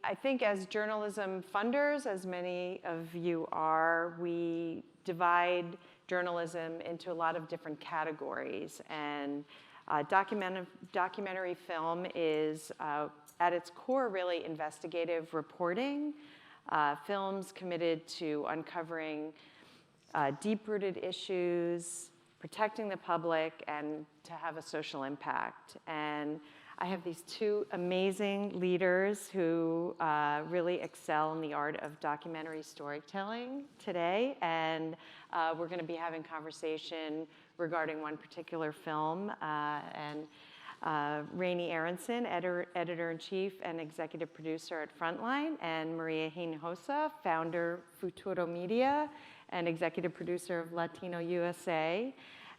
I think as journalism funders, as many of you are, we divide journalism into a lot of different categories. And documentary film is, at its core, really investigative reporting. Films committed to uncovering deep-rooted issues, protecting the public, and to have a social impact. And I have these two amazing leaders who really excel in the art of documentary storytelling today. And we're going to be having conversation regarding one particular film. Raney Aronson, editor-in-chief and executive producer at FRONTLINE, and Maria Hinojosa, founder Futuro Media and executive producer of Latino USA.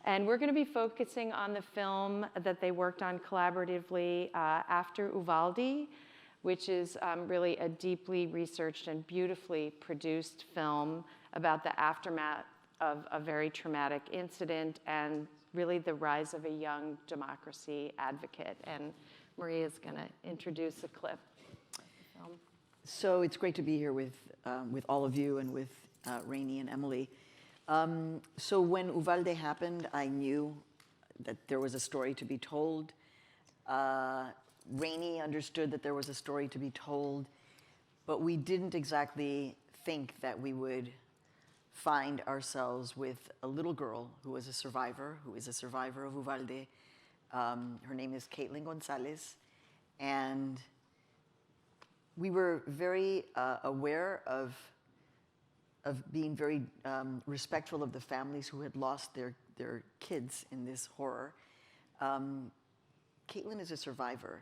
And we're going to be focusing on the film that they worked on collaboratively after Uvalde, which is really a deeply researched and beautifully produced film about the aftermath of a very traumatic incident and really the rise of a young democracy advocate. And Maria is going to introduce a clip. So it's great to be here with all of you and with Raney and Emily. So when Uvalde happened, I knew that there was a story to be told. Raney understood that there was a story to be told, but we didn't exactly think that we would find ourselves with a little girl who is a survivor of Uvalde. Her name is Caitlin Gonzalez, and we were very aware of being very respectful of the families who had lost their kids in this horror. Caitlin is a survivor,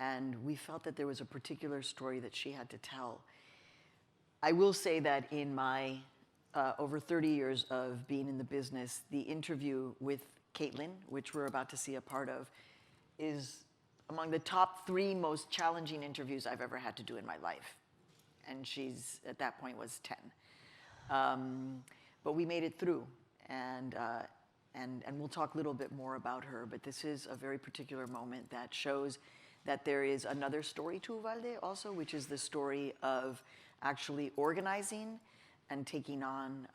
and we felt that there was a particular story that she had to tell. I will say that in my over 30 years of being in the business, the interview with Caitlin, which we're about to see a part of, is among the top 3 most challenging interviews I've ever had to do in my life. And she's, at that point, was 10. But we made it through, and we'll talk a little bit more about her, but this is a very particular moment that shows that there is another story to Uvalde also, which is the story of actually organizing and taking on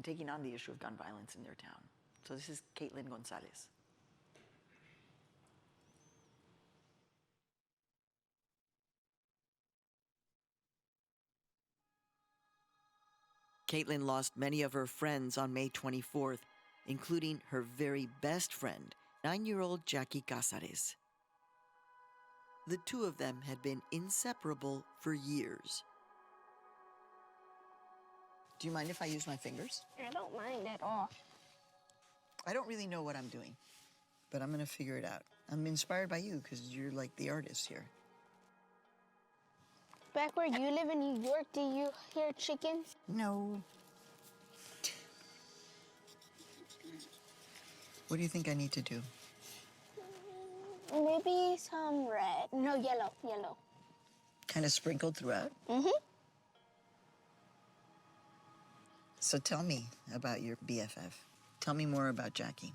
the issue of gun violence in their town. So this is Caitlin Gonzalez. Caitlin lost many of her friends on May 24th, including her very best friend, 9-year-old Jackie Cázares. The two of them had been inseparable for years. Do you mind if I use my fingers? I don't mind at all. I don't really know what I'm doing, but I'm going to figure it out. I'm inspired by you because you're like the artist here. Back where you live in New York, do you hear chickens? No. What do you think I need to do? Maybe some red. No, yellow. Kind of sprinkled throughout? Mm-hmm. So tell me about your BFF. Tell me more about Jackie.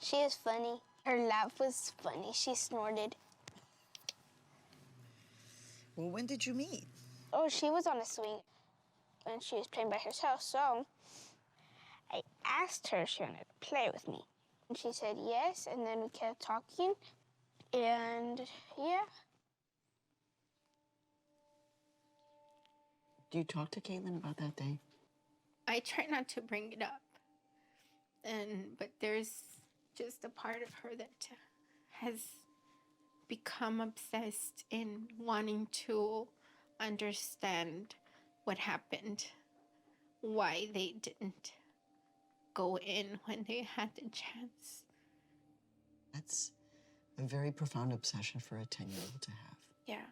She is funny. Her laugh was funny. She snorted. Well, when did you meet? Oh, she was on a swing, and she was playing by herself, so I asked her if she wanted to play with me. And she said yes, and then we kept talking, and yeah. Do you talk to Caitlin about that day? I try not to bring it up, but there's just a part of her that has become obsessed in wanting to understand what happened, why they didn't go in when they had the chance. That's a very profound obsession for a 10-year-old to have. Yeah.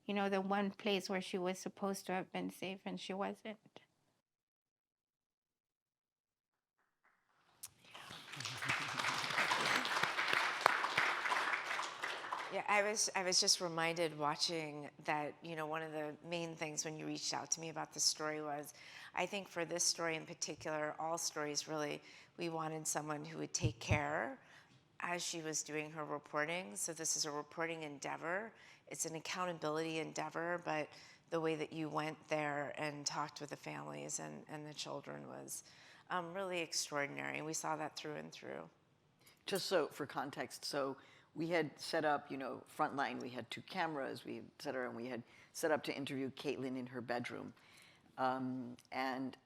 You know, the one place where she was supposed to have been safe and she wasn't. Yeah, I was just reminded watching that, you know, one of the main things when you reached out to me about this story was, I think for this story in particular, all stories really, we wanted someone who would take care as she was doing her reporting. So this is a reporting endeavor. it's an accountability endeavor, but the way that you went there and talked with the families and the children was really extraordinary. And we saw that through and through. Just so for context, so we had set up, Frontline, we had 2 cameras, we et cetera, and we had set up to interview Caitlin in her bedroom. And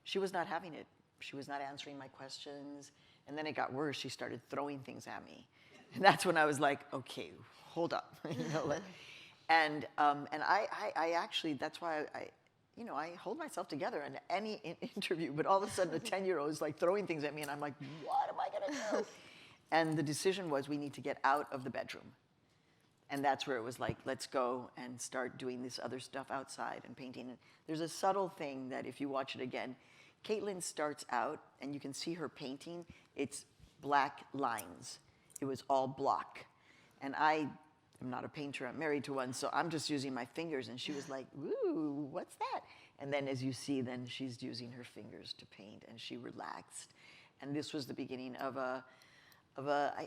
she was not having it. She was not answering my questions. And then it got worse. She started throwing things at me. And that's when I was like, okay, hold up. And I actually, that's why I hold myself together in any interview, but all of a sudden a 10-year-old is like throwing things at me and I'm like, what am I gonna do? And the decision was we need to get out of the bedroom. And that's where it was like, let's go and start doing this other stuff outside and painting. And there's a subtle thing that if you watch it again, Caitlin starts out and you can see her painting, it's black lines. It was all block. And I am not a painter, I'm married to one, so I'm just using my fingers. And she was like, ooh, what's that? And then as you see, then she's using her fingers to paint and she relaxed. And this was the beginning of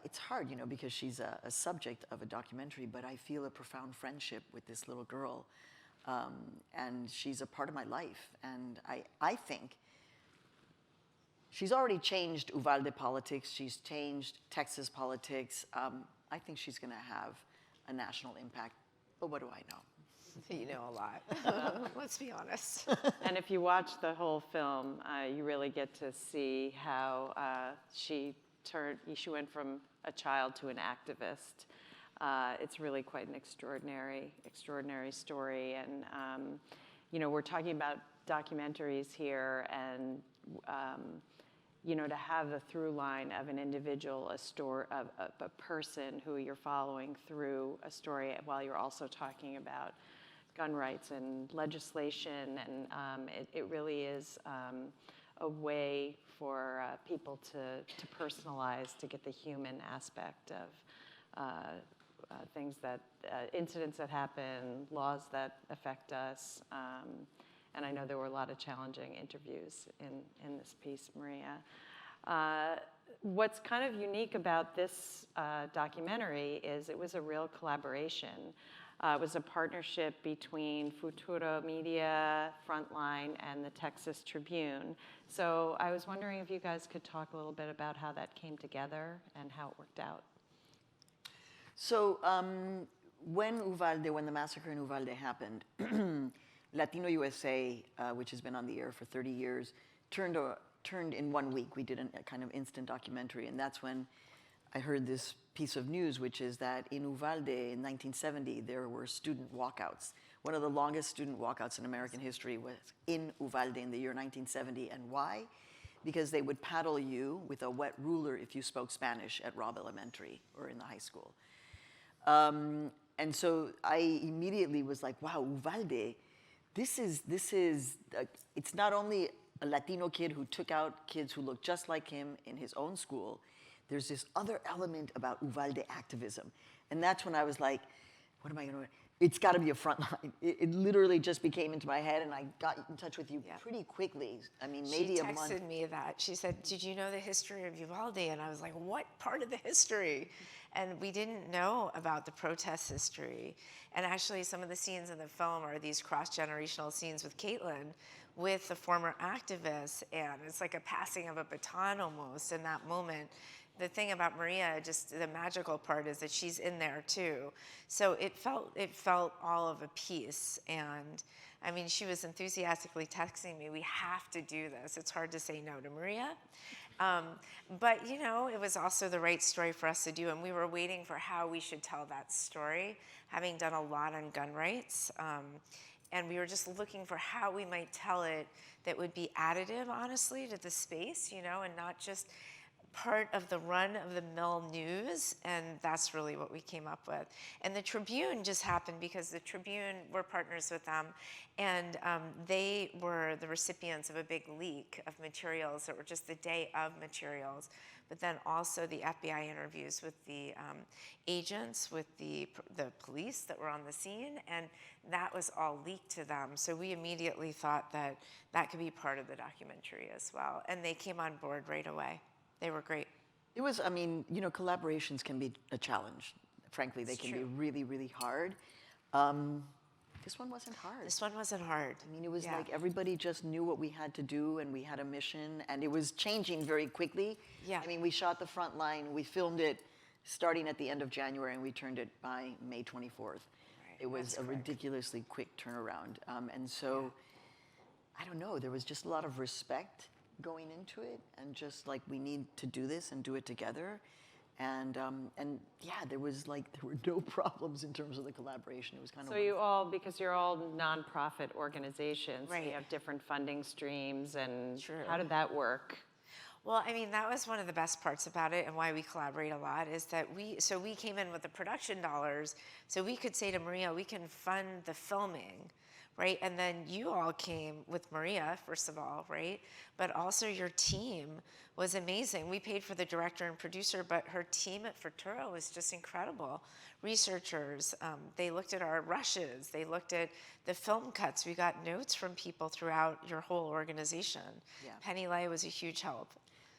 it's hard, because she's a subject of a documentary, but I feel a profound friendship with this little girl. And she's a part of my life. And I think she's already changed Uvalde politics. She's changed Texas politics. I think she's going to have a national impact. But what do I know? You know a lot. Let's be honest. And if you watch the whole film, you really get to see how she went from a child to an activist. It's really quite an extraordinary story. And, we're talking about documentaries here and, to have the through line of an individual, a person who you're following through a story while you're also talking about gun rights and legislation. And it really is a way for people to personalize, to get the human aspect of things incidents that happen, laws that affect us. And I know there were a lot of challenging interviews in this piece, Maria. What's kind of unique about this documentary is it was a real collaboration. It was a partnership between Futuro Media, Frontline, and the Texas Tribune. So I was wondering if you guys could talk a little bit about how that came together and how it worked out. So when the massacre in Uvalde happened, Latino USA, which has been on the air for 30 years, turned in 1 week. We did a kind of instant documentary, and that's when I heard this piece of news, which is that in Uvalde in 1970, there were student walkouts. One of the longest student walkouts in American history was in Uvalde in the year 1970. And why? Because they would paddle you with a wet ruler if you spoke Spanish at Robb Elementary or in the high school. And so I immediately was like, wow, Uvalde, this is it's not only a Latino kid who took out kids who looked just like him in his own school. There's this other element about Uvalde activism. And that's when I was like, what am I going to do? It's got to be a Frontline. It literally just became into my head, and I got in touch with you pretty quickly. I mean, maybe a month. She texted me that. She said, did you know the history of Uvalde? And I was like, what part of the history? And we didn't know about the protest history. And actually, some of the scenes in the film are these cross-generational scenes with Caitlin, with the former activists, and it's like a passing of a baton almost in that moment. The thing about Maria, just the magical part is that she's in there too. So it felt all of a piece. And I mean, she was enthusiastically texting me, we have to do this. It's hard to say no to Maria. But it was also the right story for us to do. And we were waiting for how we should tell that story, having done a lot on gun rights. And we were just looking for how we might tell it that would be additive, honestly, to the space, and not just part of the run-of-the-mill news, and that's really what we came up with. And the Tribune just happened because the Tribune, we're partners with them, and they were the recipients of a big leak of materials that were just the day of materials, but then also the FBI interviews with the agents, with the police that were on the scene, and that was all leaked to them. So we immediately thought that that could be part of the documentary as well, and they came on board right away. They were great. It was, collaborations can be a challenge frankly, they can be really, really hard. This one wasn't hard. This one wasn't hard. I mean, it was like everybody just knew what we had to do, and we had a mission, and it was changing very quickly. Yeah. I mean, we shot the front line, we filmed it starting at the end of January, and we turned it by May 24th. It was a ridiculously quick turnaround. And so, I don't know, there was just a lot of respect going into it, and just like, we need to do this and do it together. And yeah, there were no problems in terms of the collaboration. It was kind of So you all, because you're all nonprofit organizations, Right. you have different funding streams, and True. how did that work? Well, I mean, that was one of the best parts about it, and why we collaborate a lot, is that we came in with the production dollars, so we could say to Maria, we can fund the filming, right? And then you all came with Maria, first of all, right? But also your team was amazing. We paid for the director and producer, but her team at Futuro was just incredible. Researchers, they looked at our rushes, they looked at the film cuts. We got notes from people throughout your whole organization. Yeah. Penny Lay was a huge help.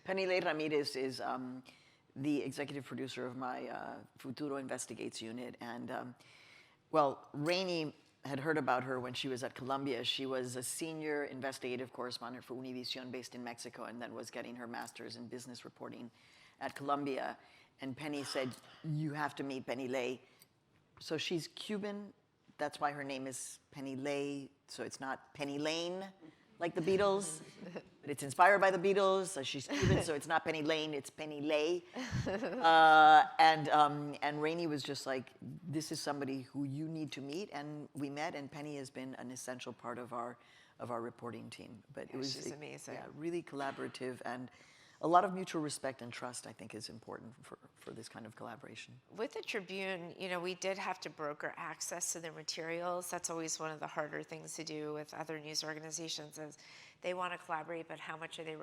Penny Lay Ramirez is the executive producer of my Futuro Investigates unit. And, well, Raney had heard about her when she was at Columbia. She was a senior investigative correspondent for Univision based in Mexico, and then was getting her master's in business reporting at Columbia. And Penny said, you have to meet Penny Lay. So she's Cuban. That's why her name is Penny Lay. So it's not Penny Lane, like the Beatles. But it's inspired by the Beatles. So she's Cuban, so it's not Penny Lane, it's Penny Lay. And Raney was just like, this is somebody who you need to meet. And we met, and Penny has been an essential part of our reporting team. But it was she's amazing. Yeah, really collaborative, and a lot of mutual respect and trust, I think, is important for this kind of collaboration. With the Tribune, you know, we did have to broker access to their materials. That's always one of the harder things to do with other news organizations, is they want to collaborate, but how much are they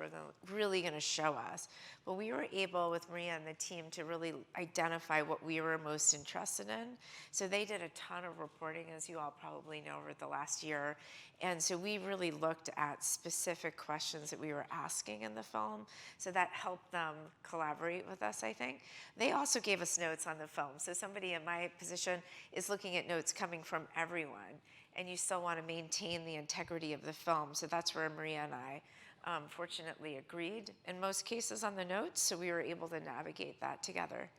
really going to show us? But we were able, with Maria and the team, to really identify what we were most interested in. So they did a ton of reporting, as you all probably know, over the last year. And so we really looked at specific questions that we were asking in the film. So that helped them collaborate with us, I think. They also gave us notes on the film. So somebody in my position is looking at notes coming from everyone, and you still want to maintain the integrity of the film. So that's where Maria and I fortunately agreed in most cases on the notes, so we were able to navigate that together.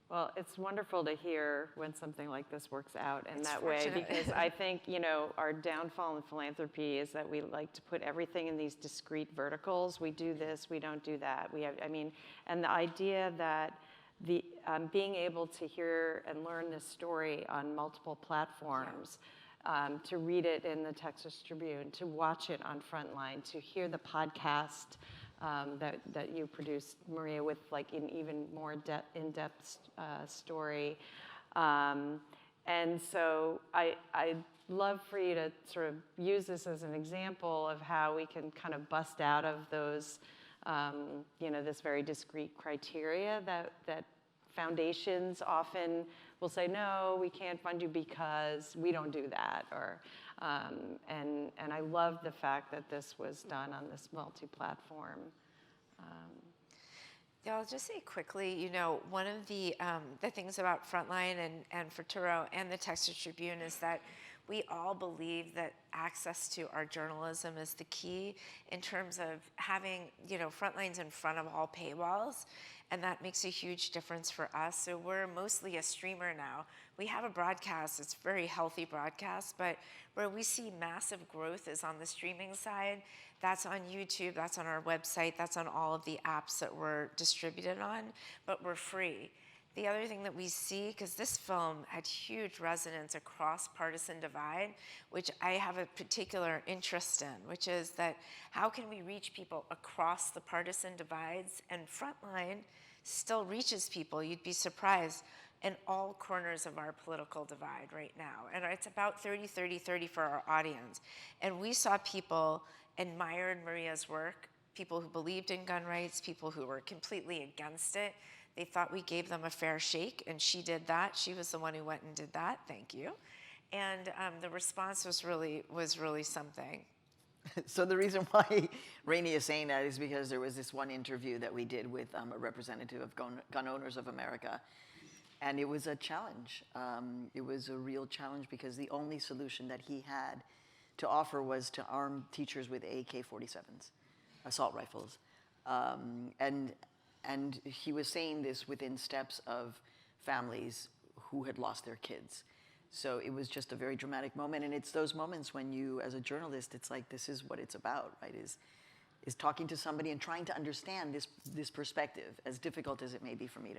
Well, it's wonderful to hear when something like this works out in It's that way, fortunate. because I think, you know, our downfall in philanthropy is that we like to put everything in these discrete verticals. We do this, we don't do that. We have, I mean, and the idea that the being able to hear and learn this story on multiple platforms, to read it in the Texas Tribune, to watch it on Frontline, to hear the podcast that you produced, Maria, with like an even more in-depth story. And so I'd love for you to sort of use this as an example of how we can kind of bust out of those, you know, this very discrete criteria that foundations often will say, no, we can't fund you because we don't do that. Or, and I love the fact that this was done on this multi-platform. Yeah, I'll just say quickly, you know, one of the things about Frontline and Futuro and the Texas Tribune is that we all believe that access to our journalism is the key in terms of having, you know, Frontline's in front of all paywalls, and that makes a huge difference for us. So we're mostly a streamer now. We have a broadcast, it's a very healthy broadcast, but where we see massive growth is on the streaming side. That's on YouTube, that's on our website, that's on all of the apps that we're distributed on, but we're free. The other thing that we see, because this film had huge resonance across partisan divide, which I have a particular interest in, which is that how can we reach people across the partisan divides? And Frontline still reaches people, you'd be surprised, in all corners of our political divide right now. And it's about 30-30-30 for our audience. And we saw people admired Maria's work, people who believed in gun rights, people who were completely against it. They thought we gave them a fair shake, and she did that. She was the one who went and did that. Thank you. And the response was really something. So the reason why Raney is saying that is because there was this one interview that we did with a representative of Gun Owners of America. And it was a challenge. It was a real challenge because the only solution that he had to offer was to arm teachers with AK-47s, assault rifles. And he was saying this within steps of families who had lost their kids. So it was just a very dramatic moment. And it's those moments when you, as a journalist, it's like, this is what it's about, right? Is talking to somebody and trying to understand this perspective, as difficult as it may be for me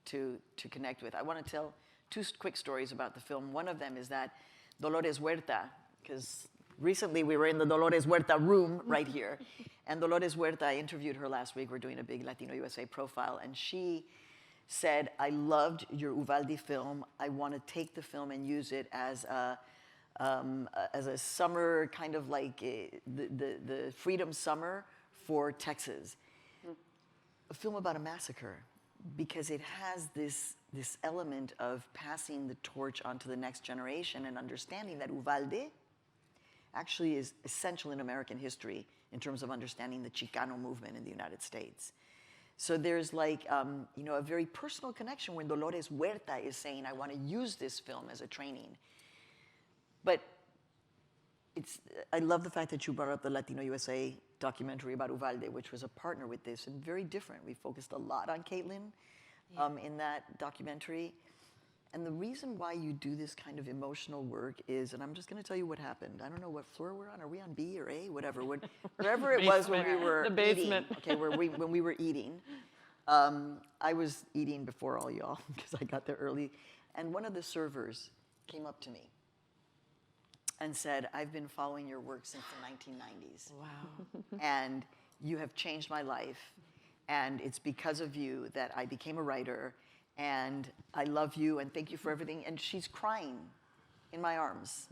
to connect with. I want to tell two quick stories about the film. One of them is that Dolores Huerta, because recently we were in the Dolores Huerta room right here, and Dolores Huerta, I interviewed her last week. We're doing a big Latino USA profile, and she said, I loved your Uvalde film. I want to take the film and use it as a summer, kind of like the Freedom Summer for Texas. A film about a massacre, because it has this element of passing the torch onto the next generation and understanding that Uvalde actually is essential in American history in terms of understanding the Chicano movement in the United States. So there's like, a very personal connection when Dolores Huerta is saying, I want to use this film as a training. But I love the fact that you brought up the Latino USA documentary about Uvalde, which was a partner with this, and very different. We focused a lot on Caitlin in that documentary. And the reason why you do this kind of emotional work is, and I'm just going to tell you what happened. I don't know what floor we're on. Are we on B or A? Whatever. Wherever it was when we were The basement. eating. Okay, when we were eating. I was eating before all y'all because I got there early. And one of the servers came up to me and said, I've been following your work since the 1990s. Wow. And you have changed my life. And it's because of you that I became a writer. And I love you and thank you for everything. And she's crying in my arms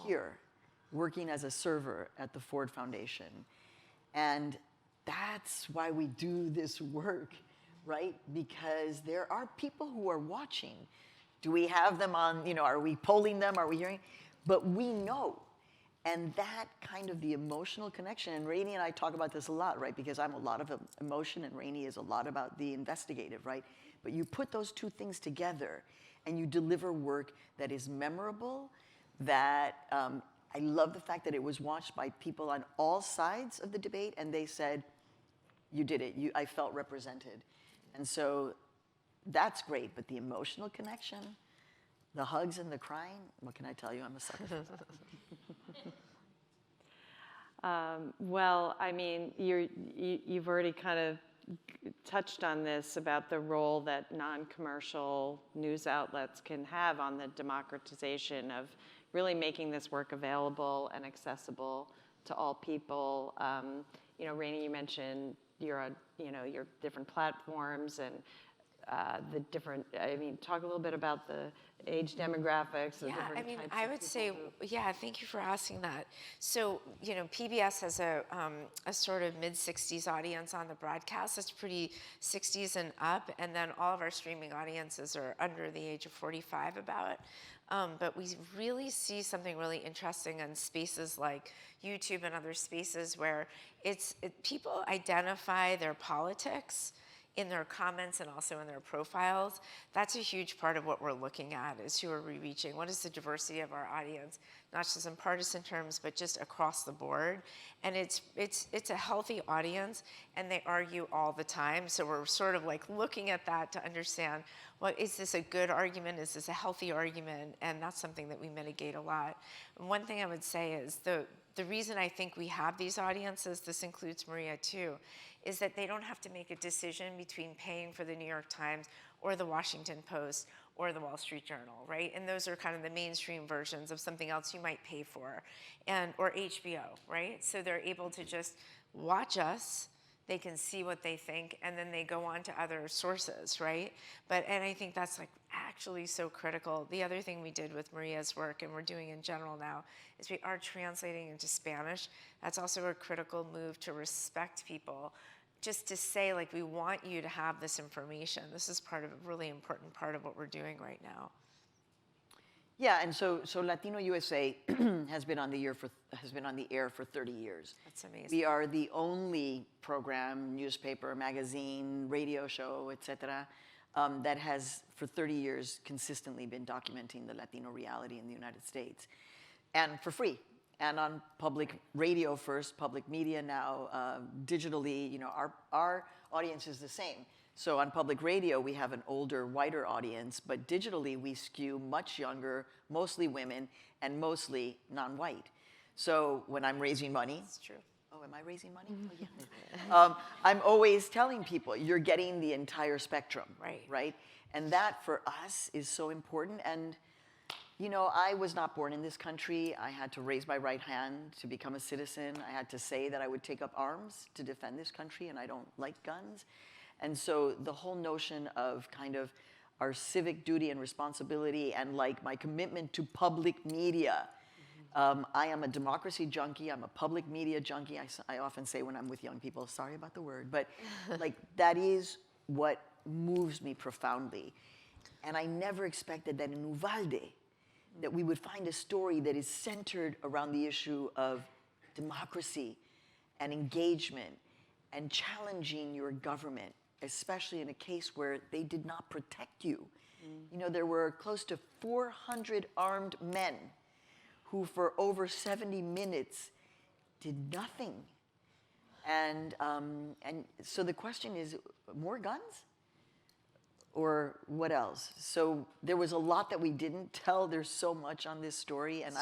here, working as a server at the Ford Foundation. And that's why we do this work, right? Because there are people who are watching. Do we have them on, are we polling them? Are we hearing? But we know. And that kind of the emotional connection, and Raney and I talk about this a lot, right? Because I'm a lot of emotion and Raney is a lot about the investigative, right? But you put those two things together and you deliver work that is memorable, that I love the fact that it was watched by people on all sides of the debate and they said, you did it, I felt represented. And so that's great, but the emotional connection, the hugs and the crying, what can I tell you? I'm a sucker for that. Well, I mean, you've already kind of touched on this about the role that non-commercial news outlets can have on the democratization of really making this work available and accessible to all people. Raney, you mentioned your different platforms and the different, talk a little bit about the age demographics. Yeah, I would say, thank you for asking that. So, PBS has a sort of mid-60s audience on the broadcast. It's pretty 60s and up, and then all of our streaming audiences are under the age of 45 about. But we really see something really interesting on spaces like YouTube and other spaces where people identify their politics in their comments and also in their profiles. That's a huge part of what we're looking at, is who are we reaching? What is the diversity of our audience, not just in partisan terms, but just across the board? And it's a healthy audience, and they argue all the time. So we're sort of like looking at that to understand, well, is this a good argument? Is this a healthy argument? And that's something that we mitigate a lot. And one thing I would say is the reason I think we have these audiences, this includes Maria too, is that they don't have to make a decision between paying for the New York Times or the Washington Post or the Wall Street Journal, right? And those are kind of the mainstream versions of something else you might pay for, or HBO, right? So they're able to just watch us, they can see what they think, and then they go on to other sources, right? And I think that's like actually so critical. The other thing we did with Maria's work, and we're doing in general now, is we are translating into Spanish. That's also a critical move to respect people, just to say, like, we want you to have this information. This is part of a really important part of what we're doing right now. Yeah, and so Latino USA has been on the air for 30 years. That's amazing. We are the only program, newspaper, magazine, radio show, etc., that has, for 30 years, consistently been documenting the Latino reality in the United States. And for free. And on public radio first, public media now, digitally, you know, our audience is the same. So on public radio, we have an older, whiter audience, but digitally we skew much younger, mostly women, and mostly non-white. So when I'm raising money, It's true. oh, am I raising money? Oh, yeah. I'm always telling people, you're getting the entire spectrum, right? And that for us is so important. And you know, I was not born in this country. I had to raise my right hand to become a citizen. I had to say that I would take up arms to defend this country, and I don't like guns. And so the whole notion of kind of our civic duty and responsibility and like my commitment to public media. I am a democracy junkie. I'm a public media junkie. I often say when I'm with young people, sorry about the word, but like that is what moves me profoundly. And I never expected that in Uvalde, that we would find a story that is centered around the issue of democracy and engagement and challenging your government, especially in a case where they did not protect you. You know, there were close to 400 armed men who for over 70 minutes did nothing. And so the question is, more guns? Or what else? So there was a lot that we didn't tell. There's so much on this story. And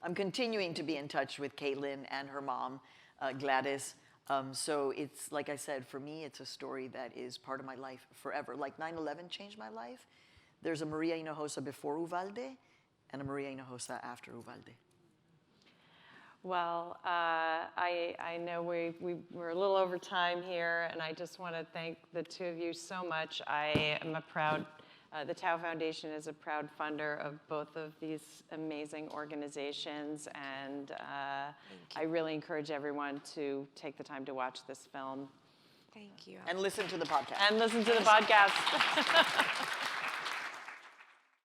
I'm continuing to be in touch with Caitlin and her mom, Gladys. So it's, like I said, for me, it's a story that is part of my life forever. Like 9/11 changed my life. There's a Maria Hinojosa before Uvalde and a Maria Hinojosa after Uvalde. Well, I know we're a little over time here, and I just want to thank the two of you so much. I am a proud, the Tao Foundation is a proud funder of both of these amazing organizations, and I really encourage everyone to take the time to watch this film. Thank you. And listen to the podcast. And listen to the podcast.